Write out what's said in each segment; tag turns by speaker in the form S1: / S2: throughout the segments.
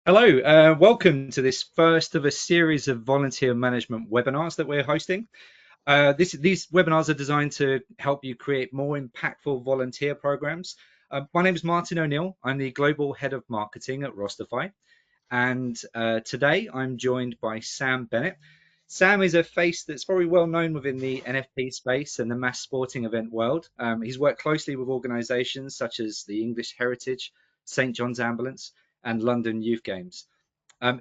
S1: Hello, welcome to this first of a series of volunteer management webinars that we're hosting. These webinars are designed to help you create more impactful volunteer programs. My name is Martin O'Neill. I'm the Global Head of Marketing at Rosterfy. And today I'm joined by Sam Bennett. Sam is a face that's probably well known within the NFP space and the mass sporting event world. He's worked closely with organisations such as the English Heritage, St John's Ambulance, and London Youth Games.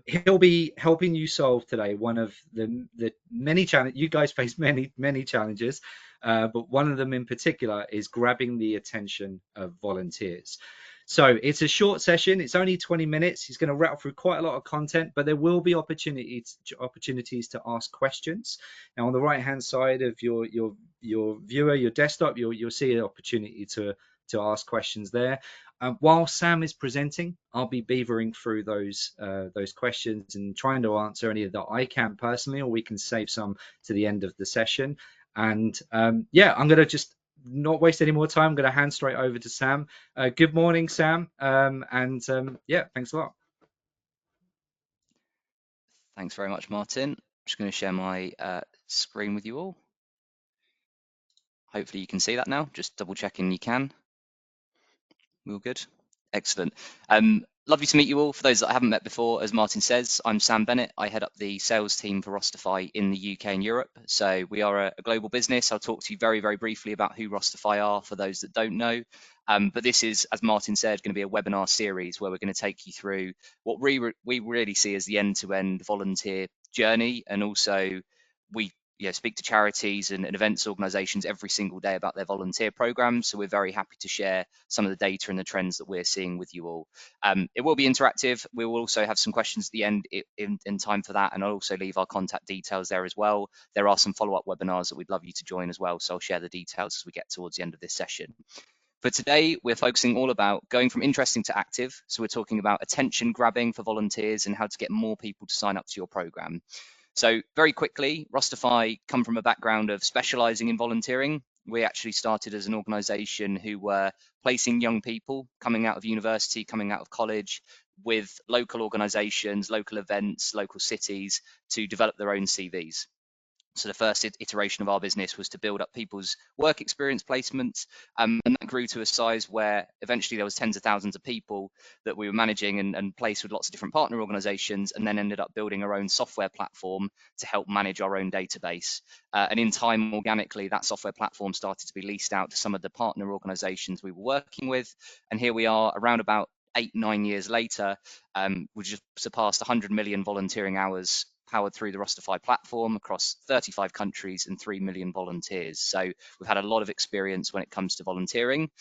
S1: He'll be helping you solve today one of the many challenges. You guys face many challenges, but one of them in particular is grabbing the attention of volunteers. So it's a short session. It's only 20 minutes. He's going to rattle through quite a lot of content, but there will be opportunities to ask questions. Now, on the right-hand side of your viewer, your desktop, you'll see an opportunity to ask questions there. While Sam is presenting, I'll be beavering through those questions and trying to answer any that I can personally, or we can save some to the end of the session. And yeah, I'm going to just not waste any more time. I'm going to hand straight over to Sam. Good morning, Sam. Yeah, thanks a lot.
S2: Thanks very much, Martin. I'm just going to share my screen with you all. Hopefully you can see that now. Just double checking you can. We all good? Excellent. Lovely to meet you all. For those that I haven't met before, as Martin says, I'm Sam Bennett. I head up the sales team for Rosterfy in the UK and Europe. So we are a global business. I'll talk to you very briefly about who Rosterfy are for those that don't know. But this is, as Martin said, going to be a webinar series where we're going to take you through what we really see as the end-to-end volunteer journey, and also we speak to charities and events organisations every single day about their volunteer programs. So we're very happy to share some of the data and the trends that we're seeing with you all. It will be interactive. We will also have some questions at the end in time for that, and I'll also leave our contact details there as well. There are some follow-up webinars that we'd love you to join as well, so I'll share the details as we get towards the end of this session. For today, we're focusing all about going from interesting to active. So we're talking about attention grabbing for volunteers and how to get more people to sign up to your program. So very quickly, Rosterfy come from a background of specializing in volunteering. We actually started as an organization who were placing young people coming out of university, coming out of college, with local organizations, local events, local cities to develop their own CVs. So the first iteration of our business was to build up people's work experience placements, and that grew to a size where eventually there was tens of thousands of people that we were managing and placed with lots of different partner organizations, and then ended up building our own software platform to help manage our own database. And in time, organically, that software platform started to be leased out to some of the partner organizations we were working with. And here we are around about 8-9 years later. We just surpassed 100 million volunteering hours powered through the Rosterfy platform across 35 countries and 3 million volunteers. So we've had a lot of experience when it comes to volunteering.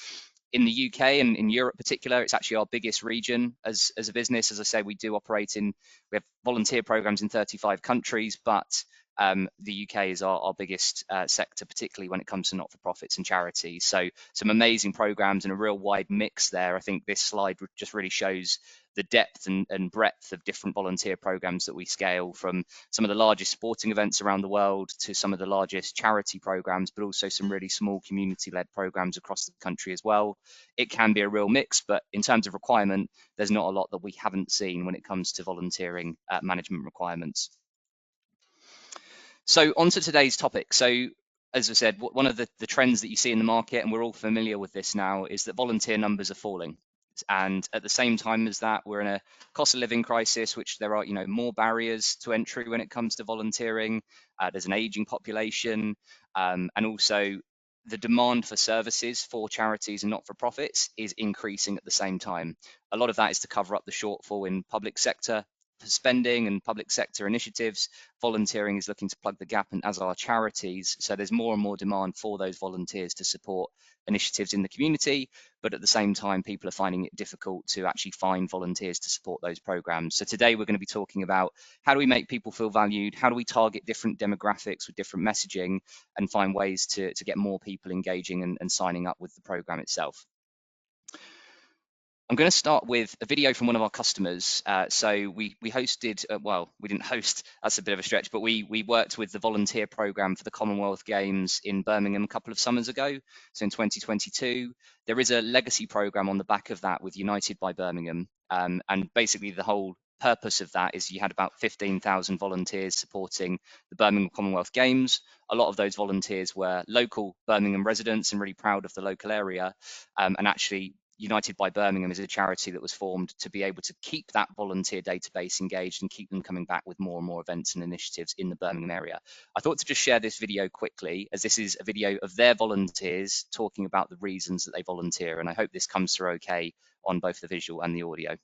S2: In the UK and in Europe particular, it's actually our biggest region as a business. As I say, we have volunteer programs in 35 countries, but the UK is our biggest sector, particularly when it comes to not-for-profits and charities. So some amazing programs and a real wide mix there. I think this slide just really shows the depth and breadth of different volunteer programs that we scale, from some of the largest sporting events around the world to some of the largest charity programs, but also some really small community-led programs across the country as well. It can be a real mix, but in terms of requirement, there's not a lot that we haven't seen when it comes to volunteering management requirements. So on to today's topic. So as I said, one of the trends that you see in the market, and we're all familiar with this now, is that volunteer numbers are falling. And at the same time as that, we're in a cost of living crisis, which there are more barriers to entry when it comes to volunteering. There's an aging population, and also the demand for services for charities and not-for-profits is increasing at the same time. A lot of that is to cover up the shortfall in public sector spending and public sector initiatives. Volunteering is looking to plug the gap, and as are charities. So there's more and more demand for those volunteers to support initiatives in the community, but at the same time, people are finding it difficult to actually find volunteers to support those programs. So today we're going to be talking about how do we make people feel valued, how do we target different demographics with different messaging, and find ways to get more people engaging and signing up with the program itself. I'm going to start with a video from one of our customers. So we hosted, well, we didn't host, that's a bit of a stretch, but we worked with the volunteer program for the Commonwealth Games in Birmingham a couple of summers ago. So in 2022, there is a legacy program on the back of that with United by Birmingham. And basically the whole purpose of that is you had about 15,000 volunteers supporting the Birmingham Commonwealth Games. A lot of those volunteers were local Birmingham residents and really proud of the local area. And actually, United by Birmingham is a charity that was formed to be able to keep that volunteer database engaged and keep them coming back with more and more events and initiatives in the Birmingham area. I thought to just share this video quickly, as this is a video of their volunteers talking about the reasons that they volunteer, and I hope this comes through okay on both the visual and the audio.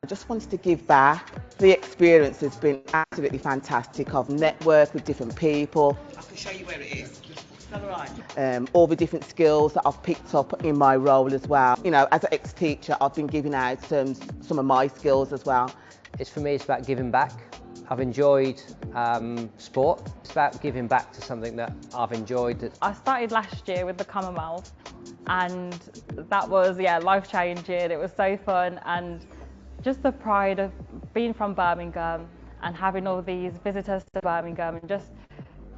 S3: I just wanted to give back. The experience has been absolutely fantastic. I've networked with different people. I can show you where it is. All the different skills that I've picked up in my role as well. You know, as an ex-teacher, I've been giving out some of my skills as well.
S4: For me, it's about giving back. I've enjoyed sport. It's about giving back to something that I've enjoyed.
S5: I started last year with the Commonwealth, and that was life-changing. It was so fun, and just the pride of being from Birmingham and having all these visitors to Birmingham, and just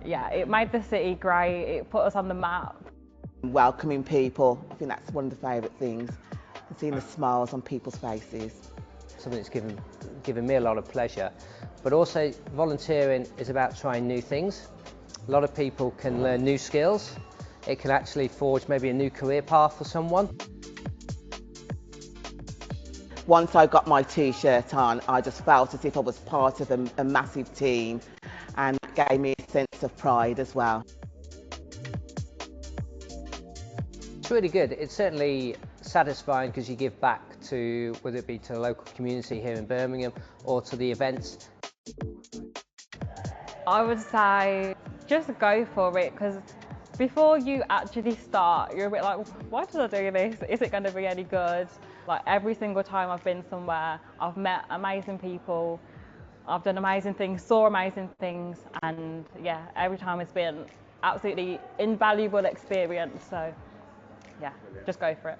S5: it made the city great. It put us on the map.
S3: Welcoming people, I think that's one of the favourite things. Seeing the smiles on people's faces.
S4: Something that's given me a lot of pleasure. But also, volunteering is about trying new things. A lot of people can learn new skills. It can actually forge maybe a new career path for someone.
S3: Once I got my t-shirt on, I just felt as if I was part of a massive team, and it gave me a sense of pride as well.
S4: It's really good. It's certainly satisfying because you give back to, whether it be to the local community here in Birmingham or to the events.
S5: I would say just go for it, because before you actually start, you're a bit like, why did I do this? Is it going to be any good? Like, every single time I've been somewhere, I've met amazing people, I've done amazing things, saw amazing things, and every time it's been absolutely invaluable experience. So just go for it.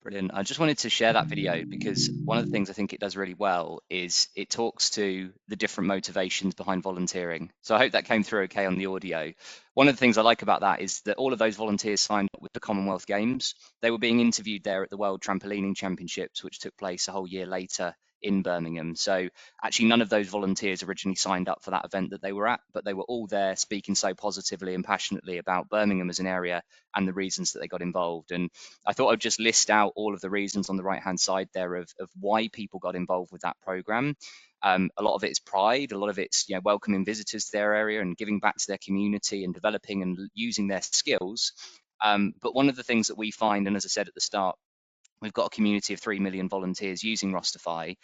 S2: Brilliant. I just wanted to share that video because one of the things I think it does really well is it talks to the different motivations behind volunteering. So I hope that came through okay on the audio. One of the things I like about that is that all of those volunteers signed up with the Commonwealth Games. They were being interviewed there at the World Trampolining Championships, which took place a whole year later in Birmingham. So actually none of those volunteers originally signed up for that event that they were at, but they were all there speaking so positively and passionately about Birmingham as an area and the reasons that they got involved. And I thought I'd just list out all of the reasons on the right hand side there of why people got involved with that program. A lot of it is pride, a lot of it's welcoming visitors to their area and giving back to their community and developing and using their skills. But one of the things that we find, and as I said at the start, we've got a community of 3 million volunteers using Rosterfy.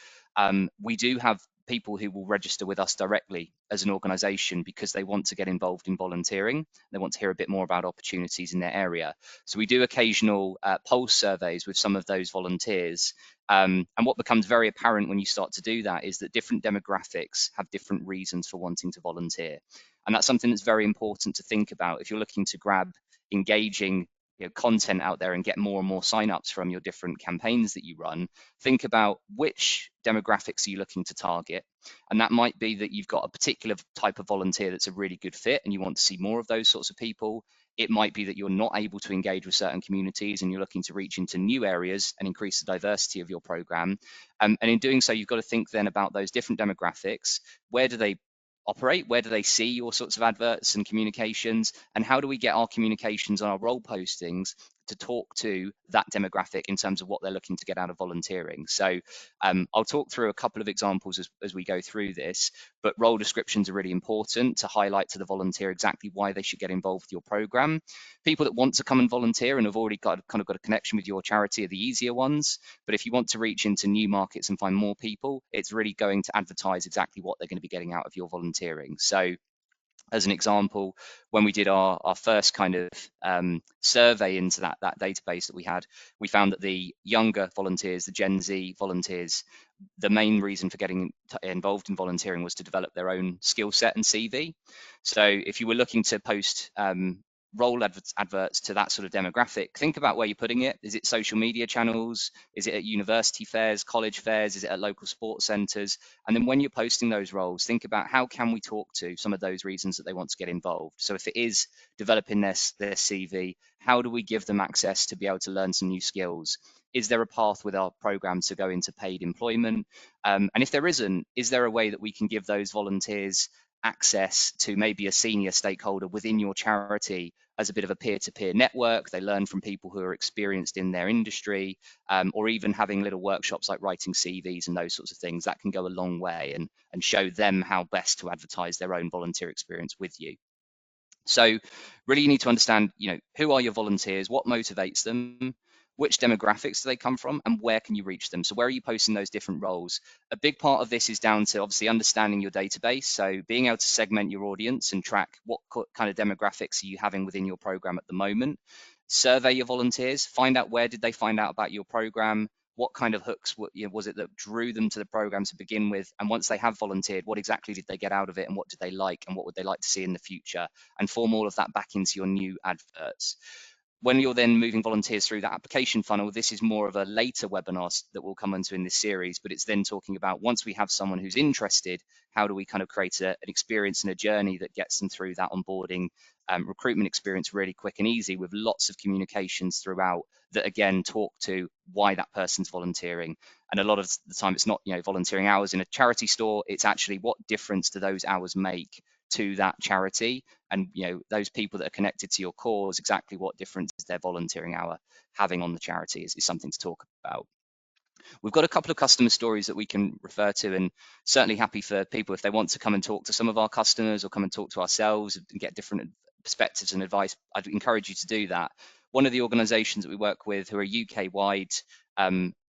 S2: We do have people who will register with us directly as an organisation because they want to get involved in volunteering. They want to hear a bit more about opportunities in their area. So we do occasional pulse surveys with some of those volunteers. And what becomes very apparent when you start to do that is that different demographics have different reasons for wanting to volunteer. And that's something that's very important to think about if you're looking to grab engaging content out there and get more and more signups from your different campaigns that you run. Think about which demographics are you looking to target, and that might be that you've got a particular type of volunteer that's a really good fit and you want to see more of those sorts of people. It might be that you're not able to engage with certain communities and you're looking to reach into new areas and increase the diversity of your program. And in doing so, you've got to think then about those different demographics. Where do they operate? Where do they see your sorts of adverts and communications? And how do we get our communications on our role postings to talk to that demographic in terms of what they're looking to get out of volunteering? So I'll talk through a couple of examples as we go through this, but role descriptions are really important to highlight to the volunteer exactly why they should get involved with your program. People that want to come and volunteer and have already got a connection with your charity are the easier ones. But if you want to reach into new markets and find more people, it's really going to advertise exactly what they're going to be getting out of your volunteering. So as an example, when we did our first kind of survey into that database that we had, we found that the younger volunteers, the Gen Z volunteers, the main reason for getting involved in volunteering was to develop their own skill set and CV. So if you were looking to post role adverts to that sort of demographic, think about where you're putting it. Is it social media channels? Is it at university fairs, college fairs? Is it at local sports centres? And then when you're posting those roles, think about how can we talk to some of those reasons that they want to get involved. So if it is developing their CV, how do we give them access to be able to learn some new skills? Is there a path with our program to go into paid employment? And if there isn't, is there a way that we can give those volunteers access to maybe a senior stakeholder within your charity as a bit of a peer-to-peer network? They learn from people who are experienced in their industry, or even having little workshops like writing CVs and those sorts of things. That can go a long way and show them how best to advertise their own volunteer experience with you. So really you need to understand, who are your volunteers, what motivates them, which demographics do they come from, and where can you reach them? So where are you posting those different roles? A big part of this is down to obviously understanding your database. So being able to segment your audience and track what kind of demographics are you having within your program at the moment. Survey your volunteers, find out where did they find out about your program, what kind of hooks was it that drew them to the program to begin with, and once they have volunteered, what exactly did they get out of it, and what did they like, and what would they like to see in the future, and form all of that back into your new adverts. When you're then moving volunteers through that application funnel, this is more of a later webinar that we'll come into in this series, but it's then talking about once we have someone who's interested, how do we kind of create an experience and a journey that gets them through that onboarding recruitment experience really quick and easy, with lots of communications throughout that again talk to why that person's volunteering. And a lot of the time it's not volunteering hours in a charity store, it's actually what difference do those hours make to that charity, and those people that are connected to your cause, exactly what difference is their volunteering hour having on the charity is something to talk about. We've got a couple of customer stories that we can refer to, and certainly happy for people if they want to come and talk to some of our customers or come and talk to ourselves and get different perspectives and advice. I'd encourage you to do that. One of the organisations that we work with, who are UK-wide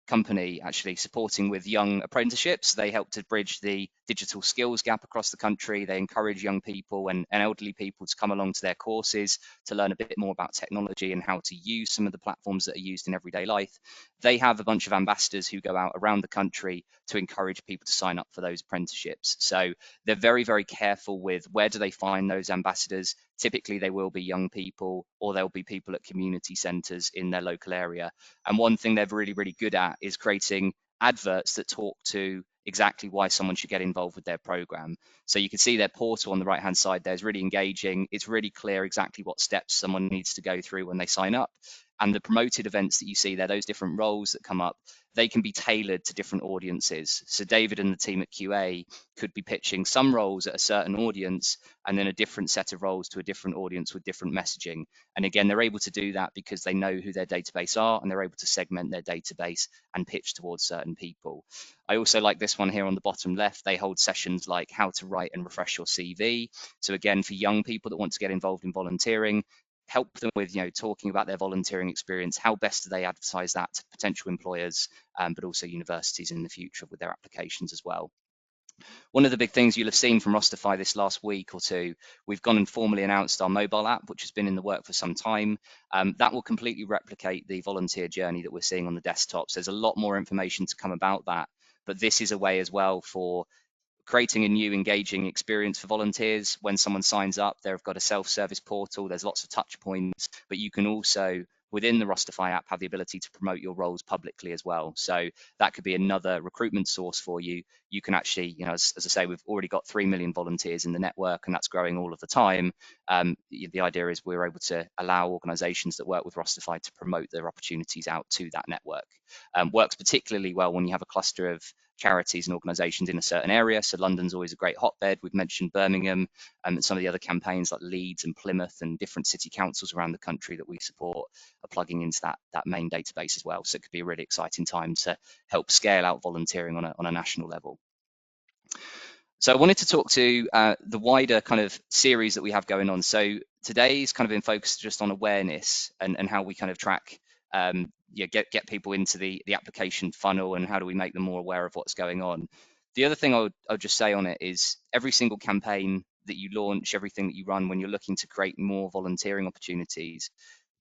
S2: company, actually supporting with young apprenticeships. They help to bridge the digital skills gap across the country. They encourage young people and elderly people to come along to their courses to learn a bit more about technology and how to use some of the platforms that are used in everyday life. They have a bunch of ambassadors who go out around the country to encourage people to sign up for those apprenticeships. So they're very, very careful with where do they find those ambassadors. Typically, they will be young people, or they'll be people at community centres in their local area. And one thing they're really, really good at is creating adverts that talk to exactly why someone should get involved with their program. So you can see their portal on the right hand side there is really engaging. It's really clear exactly what steps someone needs to go through when they sign up. And the promoted events that you see there, those different roles that come up, they can be tailored to different audiences. So David and the team at QA could be pitching some roles at a certain audience and then a different set of roles to a different audience with different messaging. And again, they're able to do that because they know who their database are, and they're able to segment their database and pitch towards certain people. I also like this one here on the bottom left. They hold sessions like how to write and refresh your CV. So again, for young people that want to get involved in volunteering, help them with talking about their volunteering experience. How best do they advertise that to potential employers, but also universities in the future with their applications as well. One of the big things you'll have seen from Rosterfy this last week or two, we've gone and formally announced our mobile app, which has been in the work for some time. That will completely replicate the volunteer journey that we're seeing on the desktops. There's a lot more information to come about that, but this is a way as well for creating a new engaging experience for volunteers. When someone signs up, they've got a self-service portal, there's lots of touch points, but you can also within the Rosterfy app have the ability to promote your roles publicly as well. So that could be another recruitment source for you. You can actually, as I say, we've already got 3 million volunteers in the network, and that's growing all of the time. The idea is we're able to allow organisations that work with Rosterfy to promote their opportunities out to that network. Works particularly well when you have a cluster of charities and organisations in a certain area. So London's always a great hotbed. We've mentioned Birmingham and some of the other campaigns like Leeds and Plymouth and different city councils around the country that we support are plugging into that main database as well. So it could be a really exciting time to help scale out volunteering on a national level. So I wanted to talk to the wider kind of series that we have going on. So today's kind of been focused just on awareness and how we kind of track get people into the application funnel, and how do we make them more aware of what's going on. The other thing I'll just say on it is every single campaign that you launch, everything that you run when you're looking to create more volunteering opportunities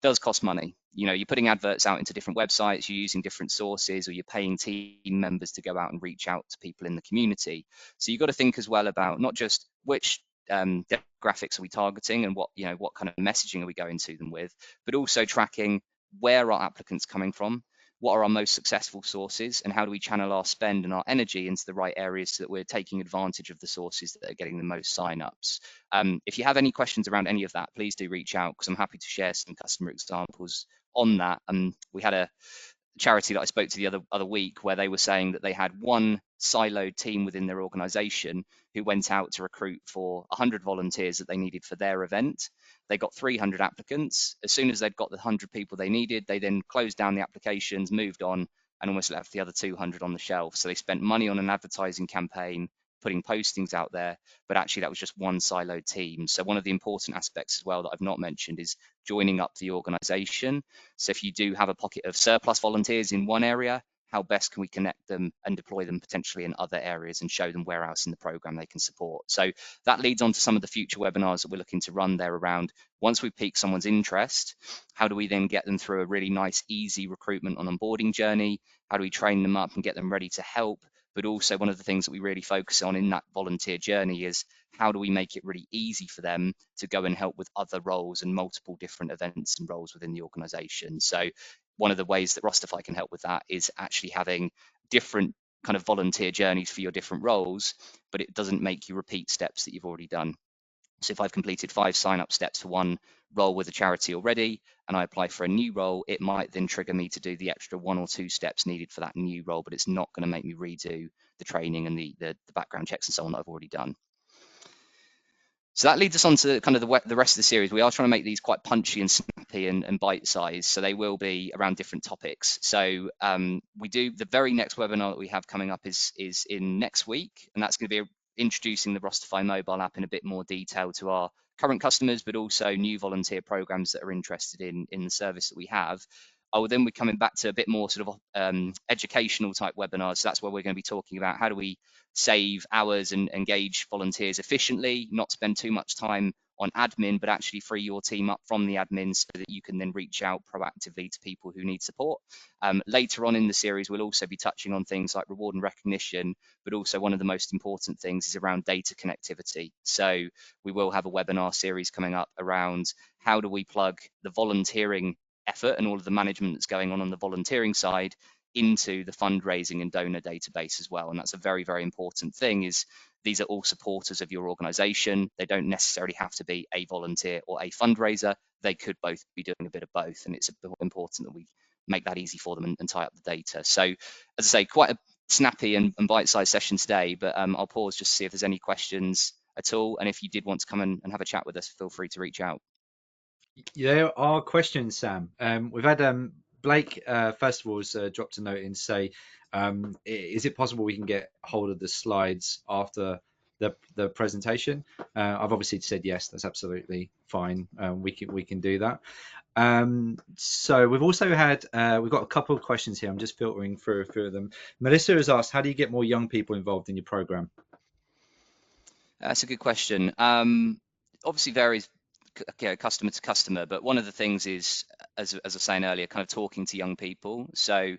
S2: does cost money. You're putting adverts out into different websites, you're using different sources, or you're paying team members to go out and reach out to people in the community. So you've got to think as well about not just which demographics are we targeting, and what kind of messaging are we going to them with, but also tracking where are applicants coming from, what are our most successful sources, and how do we channel our spend and our energy into the right areas so that we're taking advantage of the sources that are getting the most sign-ups. If you have any questions around any of that, please do reach out, because I'm happy to share some customer examples on that. We had a charity that I spoke to the other week where they were saying that they had one siloed team within their organization who went out to recruit for 100 volunteers that they needed for their event. They got 300 applicants. As soon as they'd got the 100 people they needed, they then closed down the applications, moved on, and almost left the other 200 on the shelf. So they spent money on an advertising campaign, putting postings out there, but actually that was just one siloed team. So one of the important aspects as well that I've not mentioned is joining up the organization. So if you do have a pocket of surplus volunteers in one area, how best can we connect them and deploy them potentially in other areas and show them where else in the program they can support? So that leads on to some of the future webinars that we're looking to run there around, once we pique someone's interest, how do we then get them through a really nice, easy recruitment and onboarding journey? How do we train them up and get them ready to help? But also one of the things that we really focus on in that volunteer journey is how do we make it really easy for them to go and help with other roles and multiple different events and roles within the organization. So one of the ways that Rosterfy can help with that is actually having different kind of volunteer journeys for your different roles, but it doesn't make you repeat steps that you've already done. So if I've completed 5 sign-up steps for one role with a charity already, and I apply for a new role, it might then trigger me to do the extra 1 or 2 steps needed for that new role, but it's not going to make me redo the training and the background checks and so on that I've already done. So that leads us on to kind of the rest of the series. We are trying to make these quite punchy and snappy and bite-sized, so they will be around different topics. So we do the very next webinar that we have coming up is in next week, and that's going to be introducing the Rosterfy mobile app in a bit more detail to our current customers, but also new volunteer programs that are interested in the service that we have. I will then be coming back to a bit more sort of educational type webinars. So that's where we're going to be talking about how do we save hours and engage volunteers efficiently, not spend too much time on admin, but actually free your team up from the admin so that you can then reach out proactively to people who need support. Later on in the series, we'll also be touching on things like reward and recognition, but also one of the most important things is around data connectivity. So we will have a webinar series coming up around how do we plug the volunteering effort and all of the management that's going on the volunteering side into the fundraising and donor database as well. And that's a very, very important thing, is these are all supporters of your organization. They don't necessarily have to be a volunteer or a fundraiser. They could both be doing a bit of both. And it's important that we make that easy for them and tie up the data. So as I say, quite a snappy and bite-sized session today, but I'll pause just to see if there's any questions at all. And if you did want to come and have a chat with us, feel free to reach out.
S1: There are questions, Sam. We've had Blake, first of all, has dropped a note in to say, is it possible we can get hold of the slides after the presentation? I've obviously said yes, that's absolutely fine. We can do that. So we've also had, we've got a couple of questions here. I'm just filtering through a few of them. Melissa has asked, how do you get more young people involved in your program?
S2: That's a good question. Obviously varies customer to customer, but one of the things is, as I was saying earlier, kind of talking to young people. So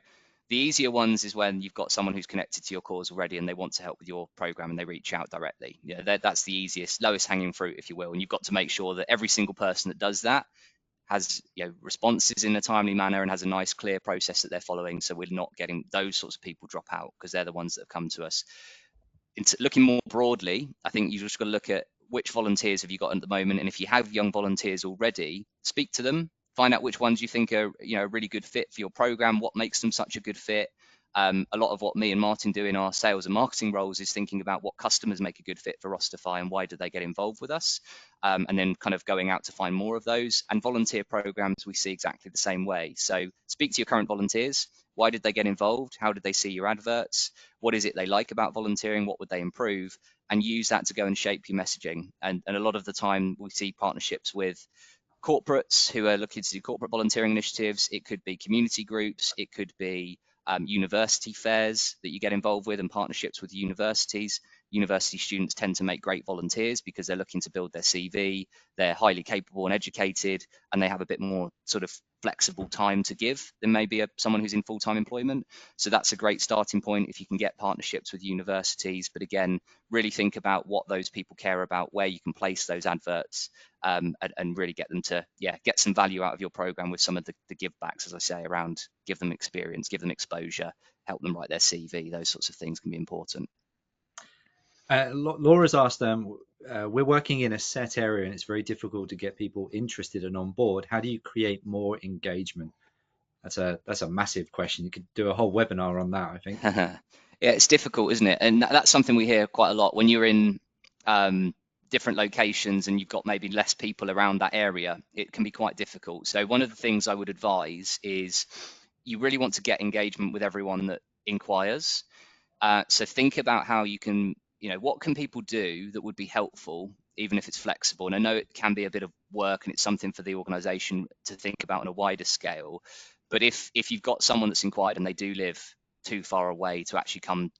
S2: the easier ones is when you've got someone who's connected to your cause already and they want to help with your program and they reach out directly. Yeah, that's the easiest, lowest hanging fruit, if you will. And you've got to make sure that every single person that does that has responses in a timely manner and has a nice, clear process that they're following. So we're not getting those sorts of people drop out, because they're the ones that have come to us. Looking more broadly, I think you've just got to look at which volunteers have you got at the moment, and if you have young volunteers already, speak to them, find out which ones you think are a really good fit for your program, what makes them such a good fit. A lot of what me and Martin do in our sales and marketing roles is thinking about what customers make a good fit for Rosterfy and why do they get involved with us, and then kind of going out to find more of those. And volunteer programs we see exactly the same way. So speak to your current volunteers. Why did they get involved? How did they see your adverts? What is it they like about volunteering? What would they improve? And use that to go and shape your messaging. And a lot of the time we see partnerships with corporates who are looking to do corporate volunteering initiatives. It could be community groups. It could be university fairs that you get involved with and partnerships with universities. university students tend to make great volunteers because they're looking to build their CV, they're highly capable and educated, and they have a bit more sort of flexible time to give than maybe someone who's in full-time employment. So that's a great starting point if you can get partnerships with universities. But again, really think about what those people care about, where you can place those adverts, and really get them to get some value out of your program with some of the give backs, as I say, around give them experience, give them exposure, help them write their CV. Those sorts of things can be important.
S1: Laura's asked, we're working in a set area and it's very difficult to get people interested and on board. How do you create more engagement? That's a massive question. You could do a whole webinar on that, I think.
S2: Yeah, it's difficult, isn't it? And that's something we hear quite a lot when you're in different locations and you've got maybe less people around that area. It can be quite difficult. So one of the things I would advise is you really want to get engagement with everyone that inquires. So think about how you can, what can people do that would be helpful, even if it's flexible. And I know it can be a bit of work and it's something for the organisation to think about on a wider scale. But if you've got someone that's inquired and they do live too far away to actually come,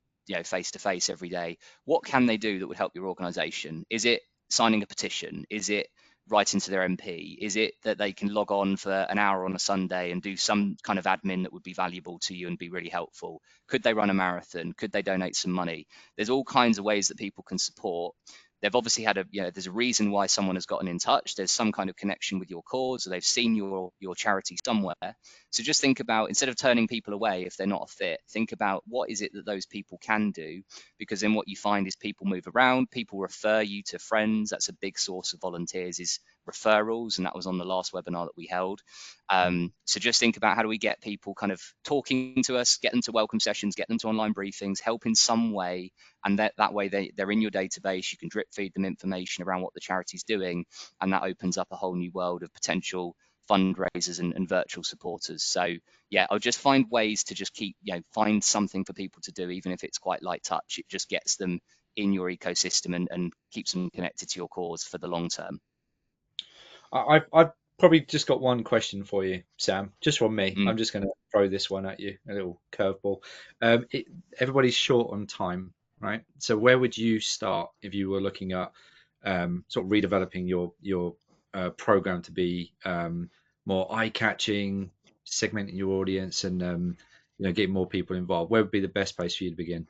S2: face to face every day, what can they do that would help your organisation? Is it signing a petition? Is it writing to their MP? Is it that they can log on for an hour on a Sunday and do some kind of admin that would be valuable to you and be really helpful? Could they run a marathon? Could they donate some money? There's all kinds of ways that people can support. They've obviously had there's a reason why someone has gotten in touch. There's some kind of connection with your cause, or they've seen your charity somewhere. So just think about, instead of turning people away if they're not a fit, think about what is it that those people can do, because then what you find is people move around, people refer you to friends. That's a big source of volunteers, is referrals, and that was on the last webinar that we held. So just think about, how do we get people kind of talking to us, get them to welcome sessions, get them to online briefings, help in some way, and that way they're in your database. You can drip feed them information around what the charity's doing, and that opens up a whole new world of potential fundraisers and virtual supporters. So yeah, I'll just find ways to just keep, find something for people to do, even if it's quite light touch. It just gets them in your ecosystem and keeps them connected to your cause for the long term.
S1: I've probably just got one question for you, Sam, just from me.
S2: Mm.
S1: I'm just going to throw this one at you, a little curveball. Everybody's short on time, right? So where would you start if you were looking at sort of redeveloping your program to be more eye-catching, segmenting your audience, and getting more people involved? Where would be the best place for you to begin?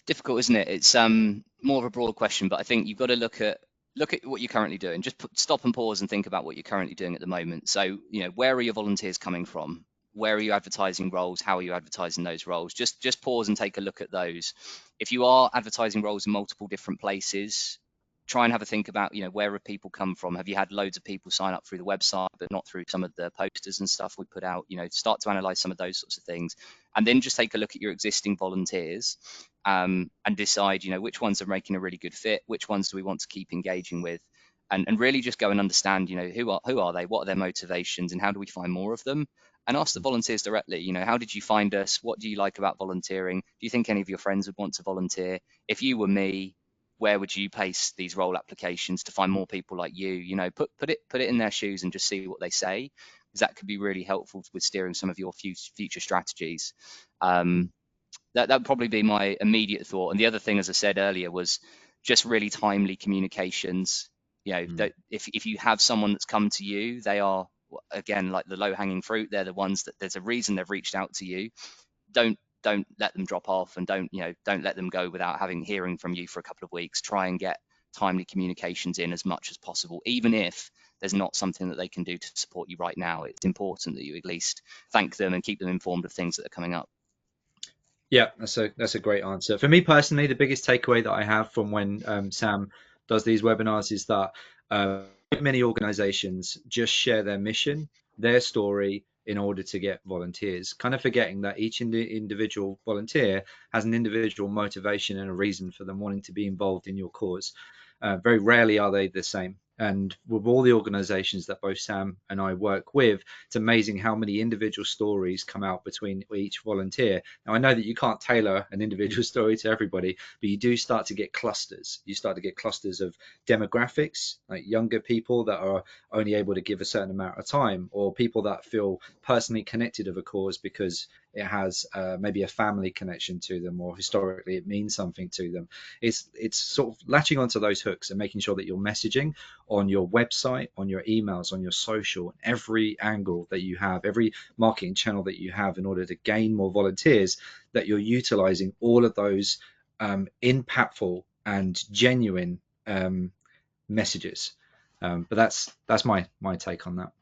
S2: Difficult, isn't it? It's more of a broad question, but I think you've got to look at what you're currently doing. Just stop and pause and think about what you're currently doing at the moment. So, where are your volunteers coming from? Where are you advertising roles? How are you advertising those roles? Just pause and take a look at those. If you are advertising roles in multiple different places, try and have a think about, where have people come from? Have you had loads of people sign up through the website, but not through some of the posters and stuff we put out? Start to analyze some of those sorts of things, and then just take a look at your existing volunteers, and decide, which ones are making a really good fit, which ones do we want to keep engaging with, and really just go and understand, who are they, what are their motivations, and how do we find more of them? And ask the volunteers directly, how did you find us? What do you like about volunteering? Do you think any of your friends would want to volunteer? If you were me, where would you place these role applications to find more people like you? Put it in their shoes and just see what they say, because that could be really helpful with steering some of your future strategies. That would probably be my immediate thought. And the other thing, as I said earlier, was just really timely communications. That if you have someone that's come to you, they are, again, like the low-hanging fruit. They're the ones that there's a reason they've reached out to you. Don't let them drop off, and don't let them go without hearing from you for a couple of weeks. Try and get timely communications in as much as possible, even if there's not something that they can do to support you right now. It's important that you at least thank them and keep them informed of things that are coming up.
S1: Yeah, that's a great answer. For me personally, the biggest takeaway that I have from when Sam does these webinars is that many organizations just share their mission, their story, in order to get volunteers, kind of forgetting that each individual volunteer has an individual motivation and a reason for them wanting to be involved in your cause. Very rarely are they the same. And with all the organizations that both Sam and I work with, it's amazing how many individual stories come out between each volunteer. Now, I know that you can't tailor an individual story to everybody, but you do start to get clusters. You start to get clusters of demographics, like younger people that are only able to give a certain amount of time, or people that feel personally connected of a cause because it has maybe a family connection to them, or historically it means something to them. It's sort of latching onto those hooks and making sure that your messaging on your website, on your emails, on your social, every angle that you have, every marketing channel that you have, in order to gain more volunteers, that you're utilizing all of those impactful and genuine messages. But that's my take on that.